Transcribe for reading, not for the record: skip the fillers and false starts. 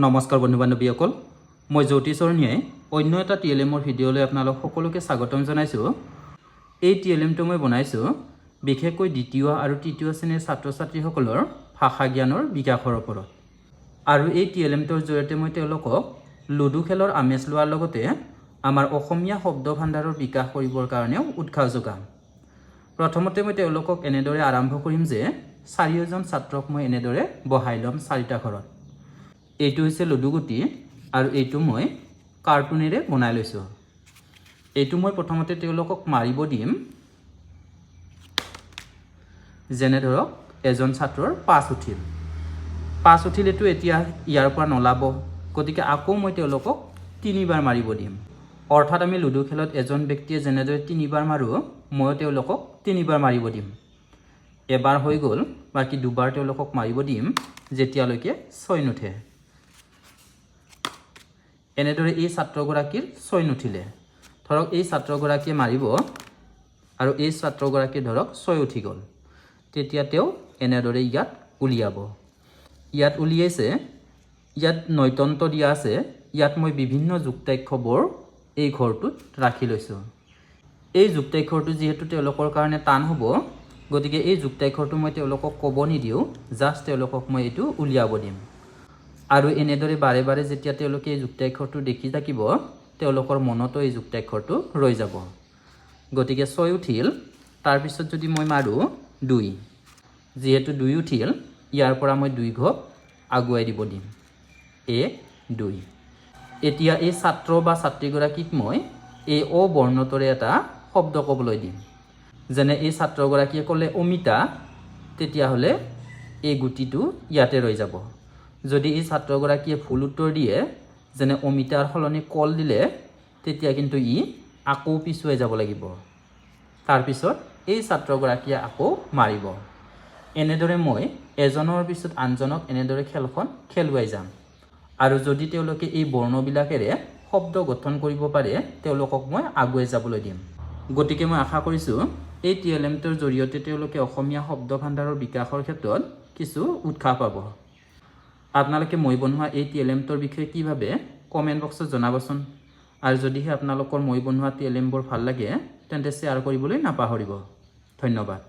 নমস্কাৰ বন্ধু বান্ধৱীসকল, মই জ্যোতিষৰণীয়ে অন্য এটা টিএলএমৰ ভিডিঅ'লৈ আপোনালোক সকলোকে স্বাগতম জনাইছোঁ। এই টিএলএমটো মই বনাইছোঁ বিশেষকৈ দ্বিতীয় আৰু তৃতীয় শ্ৰেণীৰ ছাত্ৰ ছাত্ৰীসকলৰ ভাষা জ্ঞানৰ বিকাশৰ ওপৰত। আৰু এই টিএলএমটোৰ জৰিয়তে মই তেওঁলোকক লুডু খেলৰ আমেজ লোৱাৰ লগতে আমাৰ অসমীয়া শব্দ ভাণ্ডাৰৰ বিকাশ কৰিবৰ কাৰণেও উৎসাহ যোগাম। প্ৰথমতে মই তেওঁলোকক এনেদৰে আৰম্ভ কৰিম যে 4জন ছাত্ৰক মই এনেদৰে বহাই ল'ম 4টা ঘৰত। এইটো হৈছে লুডু গুটি আৰু এইটো মই কাৰ্টুনেৰে বনাই লৈছোঁ। এইটো মই প্ৰথমতে তেওঁলোকক মাৰিব দিম, যেনে ধৰক এজন ছাত্ৰৰ 5 উঠিল। 5 উঠিল, এইটো এতিয়া ইয়াৰ পৰা নলাব, গতিকে আকৌ মই তেওঁলোকক 3বাৰ মাৰিব দিম। অৰ্থাৎ আমি লুডু খেলত এজন ব্যক্তিয়ে যেনেদৰে 3বাৰ মাৰোঁ, ময়ো তেওঁলোকক 3বাৰ মাৰিব দিম। এবাৰ হৈ গ'ল, বাকী 2বাৰ তেওঁলোকক মাৰিব দিম যেতিয়ালৈকে 6 নুঠে। এনেদৰে এই ছাত্ৰগৰাকীৰ 6 নুঠিলে, ধৰক এই ছাত্ৰগৰাকীয়ে মাৰিব আৰু এই ছাত্ৰগৰাকীৰ ধৰক 6 উঠি গ'ল, তেতিয়া তেওঁ এনেদৰে ইয়াত উলিয়াব। ইয়াত উলিয়াইছে, ইয়াত নৈতন্ত দিয়া আছে, ইয়াত মই বিভিন্ন যুক্তাক্ষৰবোৰ এই ঘৰটোত ৰাখি লৈছোঁ। এই যুক্তাক্ষৰটো যিহেতু তেওঁলোকৰ কাৰণে টান হ'ব, গতিকে এই যুক্তাক্ষৰটো মই তেওঁলোকক ক'ব নিদিওঁ, জাষ্ট তেওঁলোকক মই এইটো উলিয়াব দিম। আৰু এনেদৰে বাৰে বাৰে যেতিয়া তেওঁলোকে এই যুক্তাক্ষৰটো দেখি থাকিব, তেওঁলোকৰ মনতো এই যুক্তাক্ষৰটো ৰৈ যাব। গতিকে 6 উঠিল, তাৰপিছত যদি মই মাৰোঁ 2, যিহেতু 2 উঠিল, ইয়াৰ পৰা মই 2 ঘপ আগুৱাই দিব দিম, 1, 2। এতিয়া এই ছাত্ৰ বা ছাত্ৰীগৰাকীক মই এই অ বৰ্ণটোৰে এটা শব্দ ক'বলৈ দিম। যেনে এই ছাত্ৰগৰাকীয়ে ক'লে অমিতা, তেতিয়াহ'লে এই গুটিটো ইয়াতে ৰৈ যাব। যদি এই ছাত্ৰগৰাকীয়ে ভুল উত্তৰ দিয়ে, যেনে অমিতাৰ সলনি কল দিলে, তেতিয়া কিন্তু ই আকৌ পিছুৱাই যাব লাগিব। তাৰপিছত এই ছাত্ৰগৰাকীয়ে আকৌ মাৰিব। এনেদৰে মই এজনৰ পিছত আনজনক এনেদৰে খেলখন খেলুৱাই যাম। আৰু যদি তেওঁলোকে এই বৰ্ণবিলাকেৰে শব্দ গঠন কৰিব পাৰে, তেওঁলোকক মই আগুৱাই যাবলৈ দিম। গতিকে মই আশা কৰিছোঁ এই টিএলএমটোৰ জৰিয়তে তেওঁলোকে অসমীয়া শব্দ ভাণ্ডাৰৰ বিকাশৰ ক্ষেত্ৰত কিছু উৎসাহ পাব। আপোনালোকে মই বনোৱা এই টিএলএমটোৰ বিষয়ে কি ভাবে কমেণ্ট বক্সত জনাবচোন। আৰু যদিহে আপোনালোকৰ মই বনোৱা টিএলএমবোৰ ভাল লাগে, তেন্তে শ্বেয়াৰ কৰিবলৈ নাপাহৰিব। ধন্যবাদ।